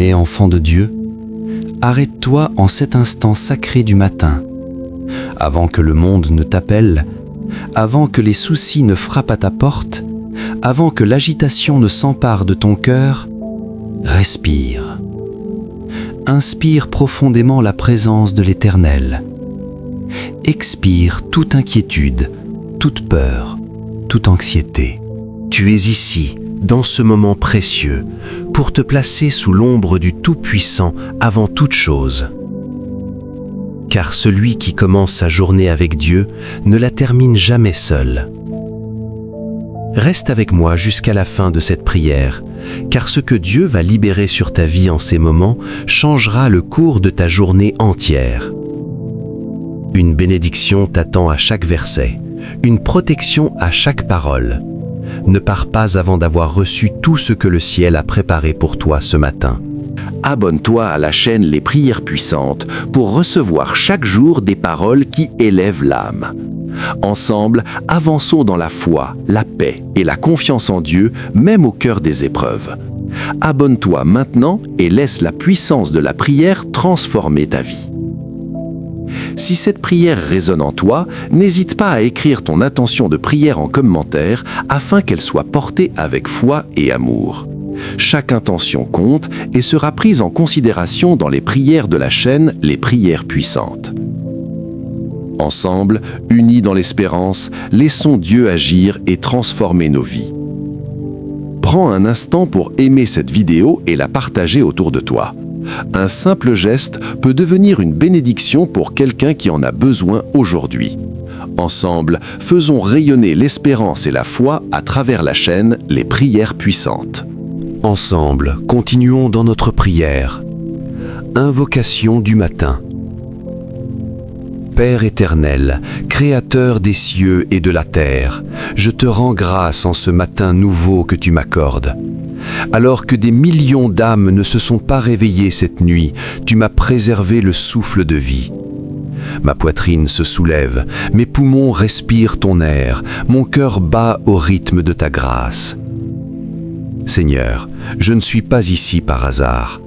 bien-aimé enfant de Dieu, arrête-toi en cet instant sacré du matin, avant que le monde ne t'appelle, avant que les soucis ne frappent à ta porte, avant que l'agitation ne s'empare de ton cœur. Respire. Inspire profondément la présence de l'Éternel. Expire toute inquiétude, toute peur, toute anxiété. Tu es ici, dans ce moment précieux, pour te placer sous l'ombre du Tout-Puissant avant toute chose. Car celui qui commence sa journée avec Dieu ne la termine jamais seul. Reste avec moi jusqu'à la fin de cette prière, car ce que Dieu va libérer sur ta vie en ces moments changera le cours de ta journée entière. Une bénédiction t'attend à chaque verset, une protection à chaque parole. Ne pars pas avant d'avoir reçu tout ce que le ciel a préparé pour toi ce matin. Abonne-toi à la chaîne Les Prières Puissantes pour recevoir chaque jour des paroles qui élèvent l'âme. Ensemble, avançons dans la foi, la paix et la confiance en Dieu, même au cœur des épreuves. Abonne-toi maintenant et laisse la puissance de la prière transformer ta vie. Si cette prière résonne en toi, n'hésite pas à écrire ton intention de prière en commentaire afin qu'elle soit portée avec foi et amour. Chaque intention compte et sera prise en considération dans les prières de la chaîne Les Prières Puissantes. Ensemble, unis dans l'espérance, laissons Dieu agir et transformer nos vies. Prends un instant pour aimer cette vidéo et la partager autour de toi. Un simple geste peut devenir une bénédiction pour quelqu'un qui en a besoin aujourd'hui. Ensemble, faisons rayonner l'espérance et la foi à travers la chaîne Les Prières Puissantes. Ensemble, continuons dans notre prière. Invocation du matin. Père éternel, Créateur des cieux et de la terre, je te rends grâce en ce matin nouveau que tu m'accordes. Alors que des millions d'âmes ne se sont pas réveillées cette nuit, tu m'as préservé le souffle de vie. Ma poitrine se soulève, mes poumons respirent ton air, mon cœur bat au rythme de ta grâce. Seigneur, je ne suis pas ici par hasard.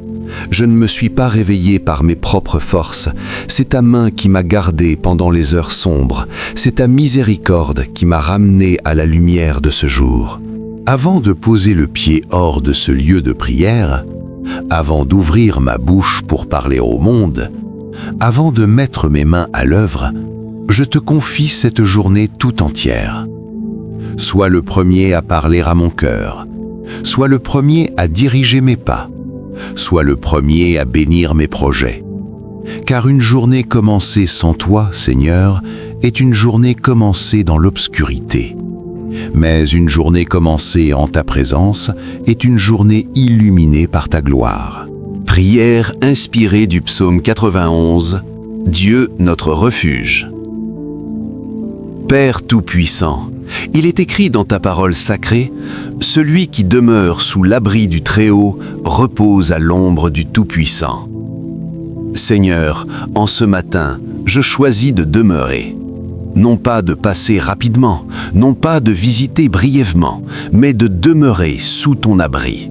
Je ne me suis pas réveillé par mes propres forces. C'est ta main qui m'a gardé pendant les heures sombres. C'est ta miséricorde qui m'a ramené à la lumière de ce jour. Avant de poser le pied hors de ce lieu de prière, avant d'ouvrir ma bouche pour parler au monde, avant de mettre mes mains à l'œuvre, je te confie cette journée tout entière. Sois le premier à parler à mon cœur. Sois le premier à diriger mes pas. Sois le premier à bénir mes projets. Car une journée commencée sans toi, Seigneur, est une journée commencée dans l'obscurité. Mais une journée commencée en ta présence est une journée illuminée par ta gloire. Prière inspirée du psaume 91, Dieu notre refuge. Père Tout-Puissant, il est écrit dans ta parole sacrée, « Celui qui demeure sous l'abri du Très-Haut repose à l'ombre du Tout-Puissant. » Seigneur, en ce matin, je choisis de demeurer. Non pas de passer rapidement, non pas de visiter brièvement, mais de demeurer sous ton abri.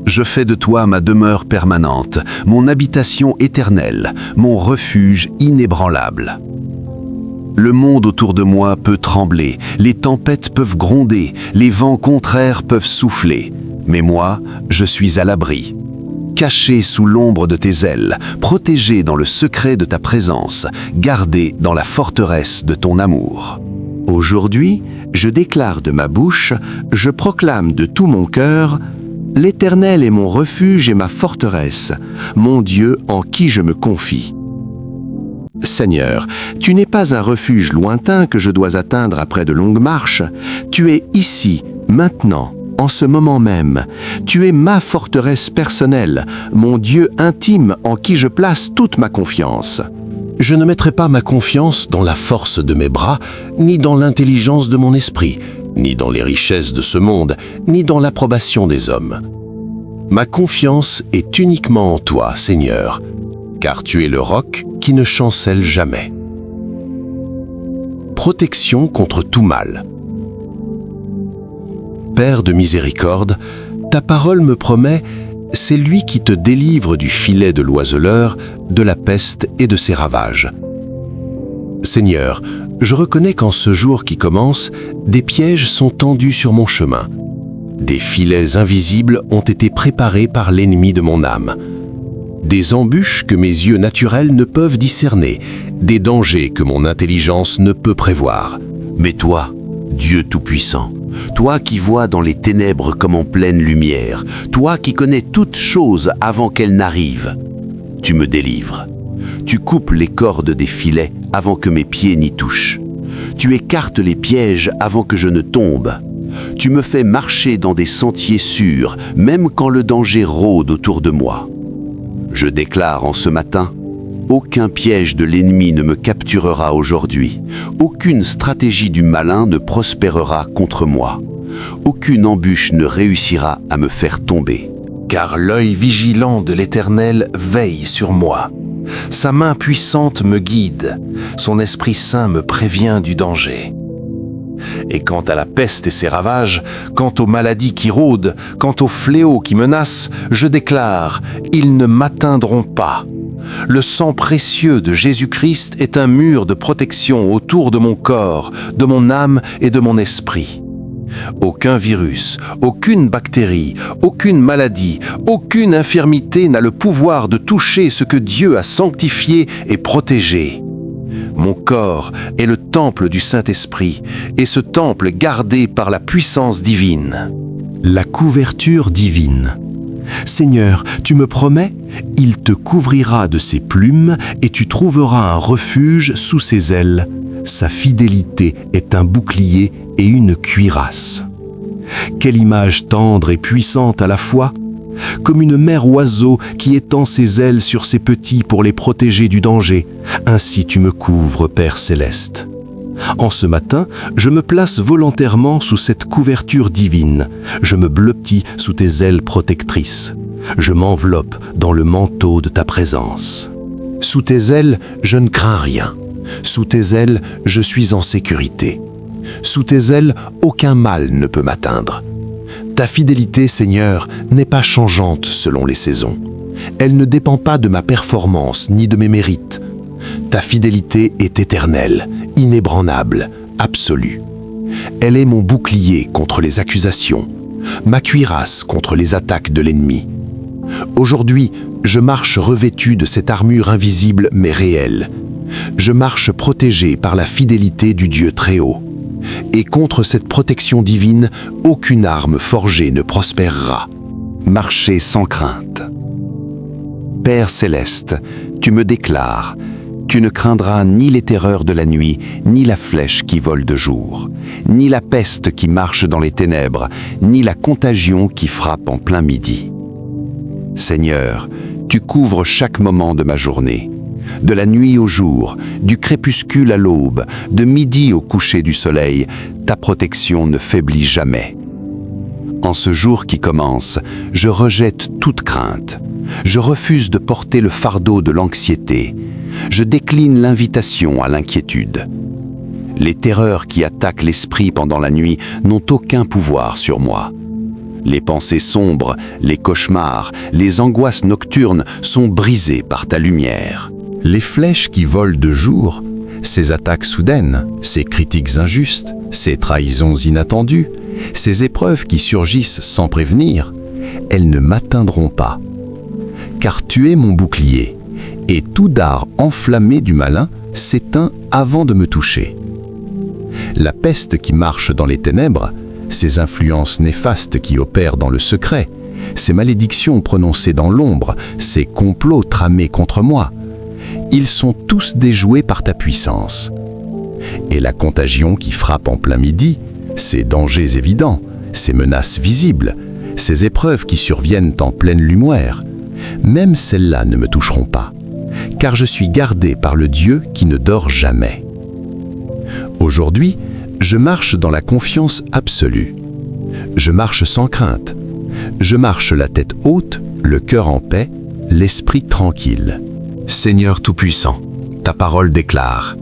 Je fais de toi ma demeure permanente, mon habitation éternelle, mon refuge inébranlable. Le monde autour de moi peut trembler, les tempêtes peuvent gronder, les vents contraires peuvent souffler, mais moi, je suis à l'abri. Caché sous l'ombre de tes ailes, protégé dans le secret de ta présence, gardé dans la forteresse de ton amour. Aujourd'hui, je déclare de ma bouche, je proclame de tout mon cœur, « L'Éternel est mon refuge et ma forteresse, mon Dieu en qui je me confie. » Seigneur, tu n'es pas un refuge lointain que je dois atteindre après de longues marches. Tu es ici, maintenant, en ce moment même. Tu es ma forteresse personnelle, mon Dieu intime en qui je place toute ma confiance. Je ne mettrai pas ma confiance dans la force de mes bras, ni dans l'intelligence de mon esprit, ni dans les richesses de ce monde, ni dans l'approbation des hommes. Ma confiance est uniquement en toi, Seigneur, car tu es le roc qui ne chancelle jamais. Protection contre tout mal. Père de miséricorde, ta parole me promet c'est lui qui te délivre du filet de l'oiseleur, de la peste et de ses ravages. Seigneur, je reconnais qu'en ce jour qui commence, des pièges sont tendus sur mon chemin. Des filets invisibles ont été préparés par l'ennemi de mon âme. Des embûches que mes yeux naturels ne peuvent discerner, des dangers que mon intelligence ne peut prévoir. Mais toi, Dieu Tout-Puissant, toi qui vois dans les ténèbres comme en pleine lumière, toi qui connais toutes choses avant qu'elles n'arrivent, tu me délivres. Tu coupes les cordes des filets avant que mes pieds n'y touchent. Tu écartes les pièges avant que je ne tombe. Tu me fais marcher dans des sentiers sûrs, même quand le danger rôde autour de moi. Je déclare en ce matin, aucun piège de l'ennemi ne me capturera aujourd'hui. Aucune stratégie du malin ne prospérera contre moi. Aucune embûche ne réussira à me faire tomber. Car l'œil vigilant de l'Éternel veille sur moi. Sa main puissante me guide. Son Esprit Saint me prévient du danger. Et quant à la peste et ses ravages, quant aux maladies qui rôdent, quant aux fléaux qui menacent, je déclare, ils ne m'atteindront pas. Le sang précieux de Jésus-Christ est un mur de protection autour de mon corps, de mon âme et de mon esprit. Aucun virus, aucune bactérie, aucune maladie, aucune infirmité n'a le pouvoir de toucher ce que Dieu a sanctifié et protégé. Mon corps est le temple du Saint-Esprit, et ce temple gardé par la puissance divine. La couverture divine. Seigneur, tu me promets, il te couvrira de ses plumes et tu trouveras un refuge sous ses ailes. Sa fidélité est un bouclier et une cuirasse. Quelle image tendre et puissante à la fois! Comme une mère oiseau qui étend ses ailes sur ses petits pour les protéger du danger. Ainsi tu me couvres, Père céleste. En ce matin, je me place volontairement sous cette couverture divine. Je me blottis sous tes ailes protectrices. Je m'enveloppe dans le manteau de ta présence. Sous tes ailes, je ne crains rien. Sous tes ailes, je suis en sécurité. Sous tes ailes, aucun mal ne peut m'atteindre. Ta fidélité, Seigneur, n'est pas changeante selon les saisons. Elle ne dépend pas de ma performance ni de mes mérites. Ta fidélité est éternelle, inébranlable, absolue. Elle est mon bouclier contre les accusations, ma cuirasse contre les attaques de l'ennemi. Aujourd'hui, je marche revêtu de cette armure invisible mais réelle. Je marche protégé par la fidélité du Dieu Très-Haut. Et contre cette protection divine, aucune arme forgée ne prospérera. Marchez sans crainte. Père céleste, tu me déclares, tu ne craindras ni les terreurs de la nuit, ni la flèche qui vole de jour, ni la peste qui marche dans les ténèbres, ni la contagion qui frappe en plein midi. Seigneur, tu couvres chaque moment de ma journée. De la nuit au jour, du crépuscule à l'aube, de midi au coucher du soleil, ta protection ne faiblit jamais. En ce jour qui commence, je rejette toute crainte. Je refuse de porter le fardeau de l'anxiété. Je décline l'invitation à l'inquiétude. Les terreurs qui attaquent l'esprit pendant la nuit n'ont aucun pouvoir sur moi. Les pensées sombres, les cauchemars, les angoisses nocturnes sont brisées par ta lumière. Les flèches qui volent de jour, ces attaques soudaines, ces critiques injustes, ces trahisons inattendues, ces épreuves qui surgissent sans prévenir, elles ne m'atteindront pas. Car tu es mon bouclier, et tout dard enflammé du malin s'éteint avant de me toucher. La peste qui marche dans les ténèbres, ces influences néfastes qui opèrent dans le secret, ces malédictions prononcées dans l'ombre, ces complots tramés contre moi, ils sont tous déjoués par ta puissance. Et la contagion qui frappe en plein midi, ces dangers évidents, ces menaces visibles, ces épreuves qui surviennent en pleine lumière, même celles-là ne me toucheront pas, car je suis gardé par le Dieu qui ne dort jamais. Aujourd'hui, je marche dans la confiance absolue. Je marche sans crainte. Je marche la tête haute, le cœur en paix, l'esprit tranquille. Seigneur Tout-Puissant, ta parole déclare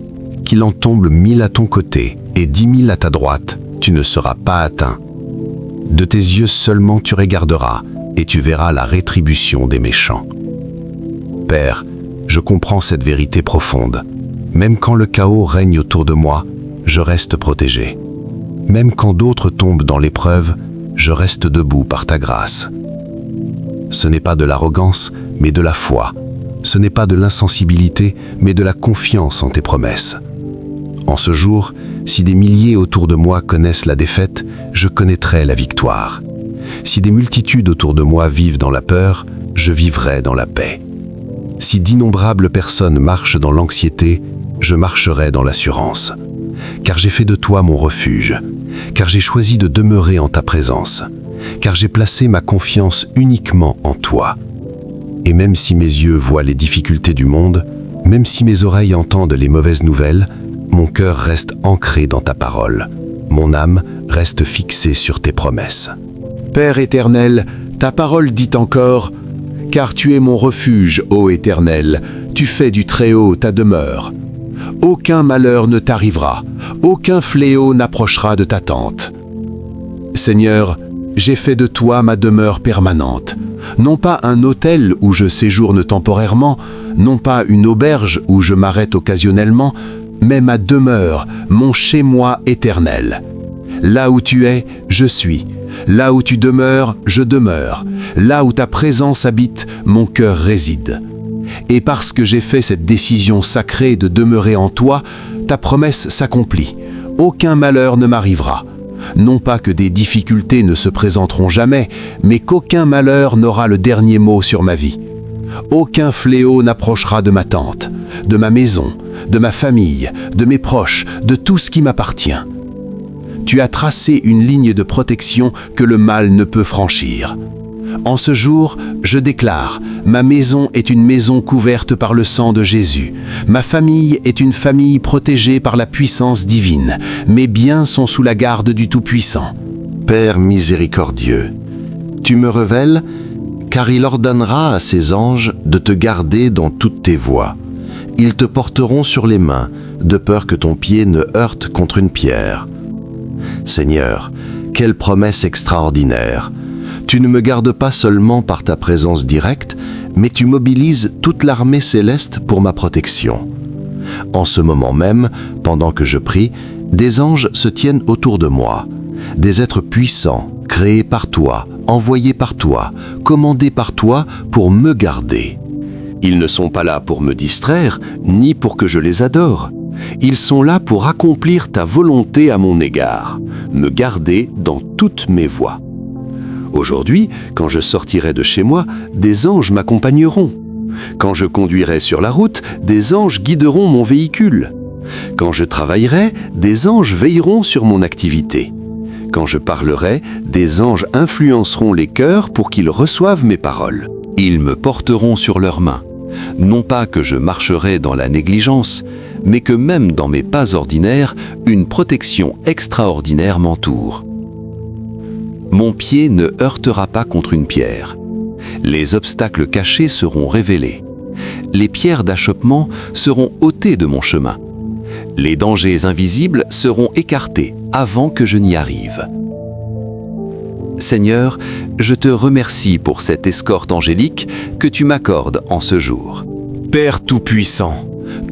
qu'il en tombe 1000 à ton côté et 10 000 à ta droite, tu ne seras pas atteint. De tes yeux seulement tu regarderas, et tu verras la rétribution des méchants. Père, je comprends cette vérité profonde. Même quand le chaos règne autour de moi, je reste protégé. Même quand d'autres tombent dans l'épreuve, je reste debout par ta grâce. Ce n'est pas de l'arrogance, mais de la foi. Ce n'est pas de l'insensibilité, mais de la confiance en tes promesses. En ce jour, si des milliers autour de moi connaissent la défaite, je connaîtrai la victoire. Si des multitudes autour de moi vivent dans la peur, je vivrai dans la paix. Si d'innombrables personnes marchent dans l'anxiété, je marcherai dans l'assurance. Car j'ai fait de toi mon refuge, car j'ai choisi de demeurer en ta présence, car j'ai placé ma confiance uniquement en toi. Et même si mes yeux voient les difficultés du monde, même si mes oreilles entendent les mauvaises nouvelles, mon cœur reste ancré dans ta parole. Mon âme reste fixée sur tes promesses. Père éternel, ta parole dit encore « Car tu es mon refuge, ô Éternel, tu fais du Très-Haut ta demeure. Aucun malheur ne t'arrivera, aucun fléau n'approchera de ta tente. » Seigneur, j'ai fait de toi ma demeure permanente. Non pas un hôtel où je séjourne temporairement, non pas une auberge où je m'arrête occasionnellement, mais ma demeure, mon chez-moi éternel. Là où tu es, je suis. Là où tu demeures, je demeure. Là où ta présence habite, mon cœur réside. Et parce que j'ai fait cette décision sacrée de demeurer en toi, ta promesse s'accomplit. Aucun malheur ne m'arrivera. Non pas que des difficultés ne se présenteront jamais, mais qu'aucun malheur n'aura le dernier mot sur ma vie. Aucun fléau n'approchera de ma tente, de ma maison, de ma famille, de mes proches, de tout ce qui m'appartient. Tu as tracé une ligne de protection que le mal ne peut franchir. En ce jour, je déclare, ma maison est une maison couverte par le sang de Jésus. Ma famille est une famille protégée par la puissance divine. Mes biens sont sous la garde du Tout-Puissant. Père miséricordieux, tu me révèles, car il ordonnera à ses anges de te garder dans toutes tes voies. Ils te porteront sur les mains, de peur que ton pied ne heurte contre une pierre. Seigneur, quelle promesse extraordinaire! Tu ne me gardes pas seulement par ta présence directe, mais tu mobilises toute l'armée céleste pour ma protection. En ce moment même, pendant que je prie, des anges se tiennent autour de moi, des êtres puissants, créés par toi, envoyés par toi, commandés par toi pour me garder. Ils ne sont pas là pour me distraire, ni pour que je les adore. Ils sont là pour accomplir ta volonté à mon égard, me garder dans toutes mes voies. Aujourd'hui, quand je sortirai de chez moi, des anges m'accompagneront. Quand je conduirai sur la route, des anges guideront mon véhicule. Quand je travaillerai, des anges veilleront sur mon activité. Quand je parlerai, des anges influenceront les cœurs pour qu'ils reçoivent mes paroles. Ils me porteront sur leurs mains. Non pas que je marcherai dans la négligence, mais que même dans mes pas ordinaires, une protection extraordinaire m'entoure. Mon pied ne heurtera pas contre une pierre. Les obstacles cachés seront révélés. Les pierres d'achoppement seront ôtées de mon chemin. Les dangers invisibles seront écartés avant que je n'y arrive. Seigneur, je te remercie pour cette escorte angélique que tu m'accordes en ce jour. Père Tout-Puissant,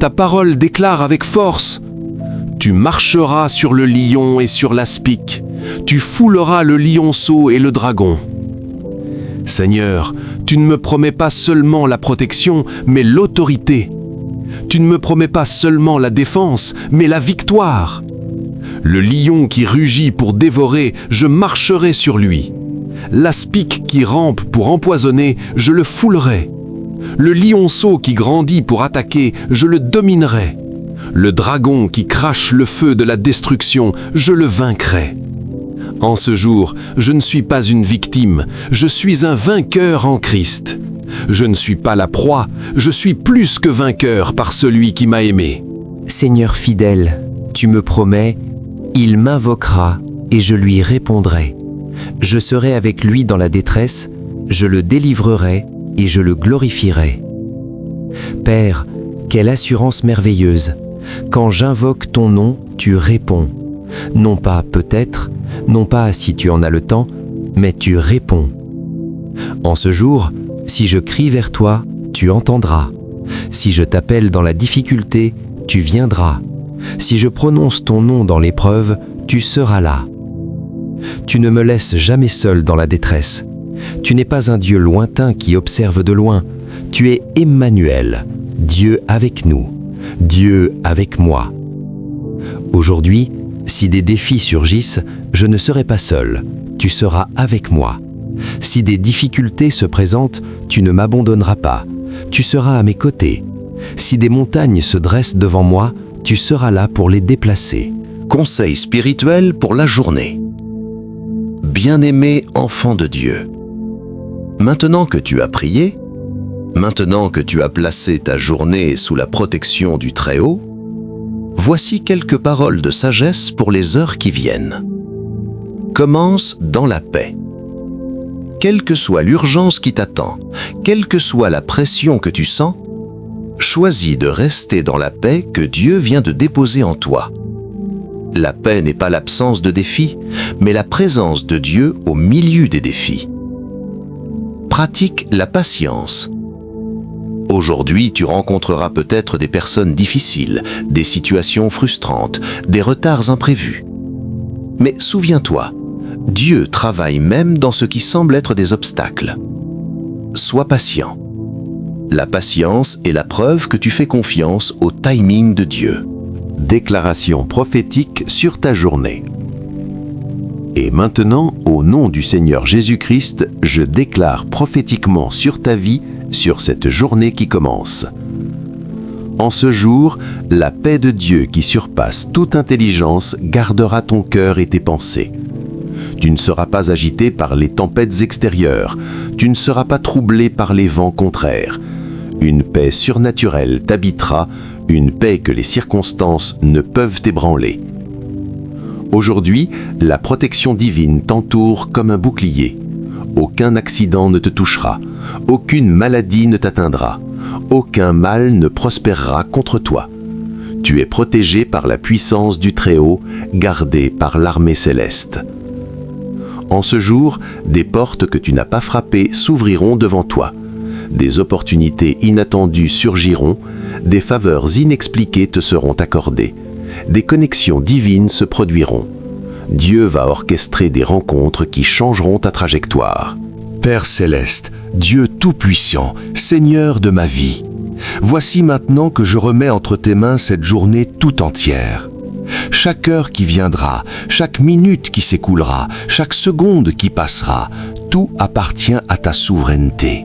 ta parole déclare avec force « Tu marcheras sur le lion et sur l'aspic, tu fouleras le lionceau et le dragon. » Seigneur, tu ne me promets pas seulement la protection, mais l'autorité. Tu ne me promets pas seulement la défense, mais la victoire. Le lion qui rugit pour dévorer, je marcherai sur lui. L'aspic qui rampe pour empoisonner, je le foulerai. Le lionceau qui grandit pour attaquer, je le dominerai. Le dragon qui crache le feu de la destruction, je le vaincrai. En ce jour, je ne suis pas une victime, je suis un vainqueur en Christ. Je ne suis pas la proie, je suis plus que vainqueur par celui qui m'a aimé. Seigneur fidèle, tu me promets, il m'invoquera et je lui répondrai. Je serai avec lui dans la détresse, je le délivrerai et je le glorifierai. Père, quelle assurance merveilleuse! Quand j'invoque ton nom, tu réponds. Non pas peut-être, non pas si tu en as le temps, mais tu réponds. En ce jour, si je crie vers toi, tu entendras. Si je t'appelle dans la difficulté, tu viendras. Si je prononce ton nom dans l'épreuve, tu seras là. Tu ne me laisses jamais seul dans la détresse. Tu n'es pas un Dieu lointain qui observe de loin. Tu es Emmanuel, Dieu avec nous, Dieu avec moi. Aujourd'hui, si des défis surgissent, je ne serai pas seul, tu seras avec moi. Si des difficultés se présentent, tu ne m'abandonneras pas, tu seras à mes côtés. Si des montagnes se dressent devant moi, tu seras là pour les déplacer. Conseil spirituel pour la journée. Bien-aimé enfant de Dieu, maintenant que tu as prié, maintenant que tu as placé ta journée sous la protection du Très-Haut, voici quelques paroles de sagesse pour les heures qui viennent. Commence dans la paix. Quelle que soit l'urgence qui t'attend, quelle que soit la pression que tu sens, choisis de rester dans la paix que Dieu vient de déposer en toi. La paix n'est pas l'absence de défis, mais la présence de Dieu au milieu des défis. Pratique la patience. Aujourd'hui, tu rencontreras peut-être des personnes difficiles, des situations frustrantes, des retards imprévus. Mais souviens-toi, Dieu travaille même dans ce qui semble être des obstacles. Sois patient. La patience est la preuve que tu fais confiance au timing de Dieu. Déclaration prophétique sur ta journée. Et maintenant, au nom du Seigneur Jésus-Christ, je déclare prophétiquement sur ta vie, sur cette journée qui commence. En ce jour, la paix de Dieu qui surpasse toute intelligence gardera ton cœur et tes pensées. Tu ne seras pas agité par les tempêtes extérieures, tu ne seras pas troublé par les vents contraires. Une paix surnaturelle t'habitera, une paix que les circonstances ne peuvent ébranler. Aujourd'hui, la protection divine t'entoure comme un bouclier. Aucun accident ne te touchera, aucune maladie ne t'atteindra, aucun mal ne prospérera contre toi. Tu es protégé par la puissance du Très-Haut, gardé par l'armée céleste. En ce jour, des portes que tu n'as pas frappées s'ouvriront devant toi. Des opportunités inattendues surgiront, des faveurs inexpliquées te seront accordées, des connexions divines se produiront. Dieu va orchestrer des rencontres qui changeront ta trajectoire. Père céleste, Dieu tout-puissant, Seigneur de ma vie, voici maintenant que je remets entre tes mains cette journée tout entière. Chaque heure qui viendra, chaque minute qui s'écoulera, chaque seconde qui passera, tout appartient à ta souveraineté.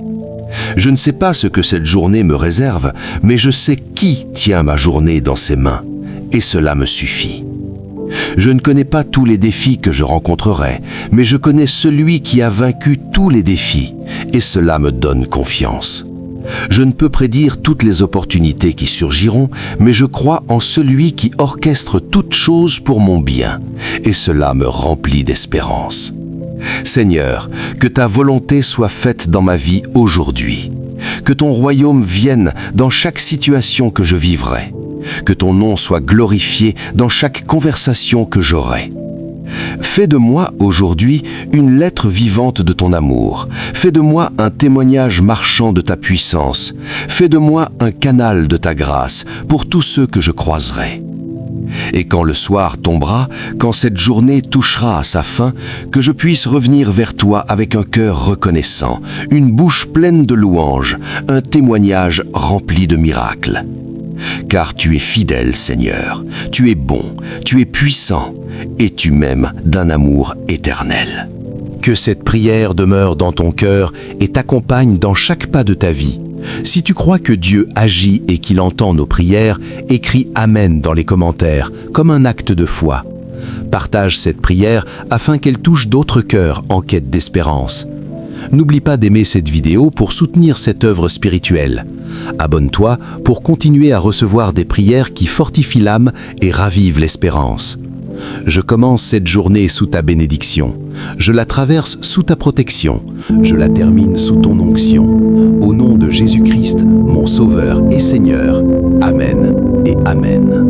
Je ne sais pas ce que cette journée me réserve, mais je sais qui tient ma journée dans ses mains, et cela me suffit. Je ne connais pas tous les défis que je rencontrerai, mais je connais celui qui a vaincu tous les défis, et cela me donne confiance. Je ne peux prédire toutes les opportunités qui surgiront, mais je crois en celui qui orchestre toutes choses pour mon bien, et cela me remplit d'espérance. Seigneur, que ta volonté soit faite dans ma vie aujourd'hui. Que ton royaume vienne dans chaque situation que je vivrai. Que ton nom soit glorifié dans chaque conversation que j'aurai. Fais de moi aujourd'hui une lettre vivante de ton amour. Fais de moi un témoignage marchand de ta puissance. Fais de moi un canal de ta grâce pour tous ceux que je croiserai. Et quand le soir tombera, quand cette journée touchera à sa fin, que je puisse revenir vers toi avec un cœur reconnaissant, une bouche pleine de louanges, un témoignage rempli de miracles. Car tu es fidèle, Seigneur, tu es bon, tu es puissant, et tu m'aimes d'un amour éternel. Que cette prière demeure dans ton cœur et t'accompagne dans chaque pas de ta vie. Si tu crois que Dieu agit et qu'il entend nos prières, écris Amen dans les commentaires, comme un acte de foi. Partage cette prière afin qu'elle touche d'autres cœurs en quête d'espérance. N'oublie pas d'aimer cette vidéo pour soutenir cette œuvre spirituelle. Abonne-toi pour continuer à recevoir des prières qui fortifient l'âme et ravivent l'espérance. Je commence cette journée sous ta bénédiction. Je la traverse sous ta protection. Je la termine sous ton onction. Au nom de Jésus-Christ, mon Sauveur et Seigneur. Amen et Amen.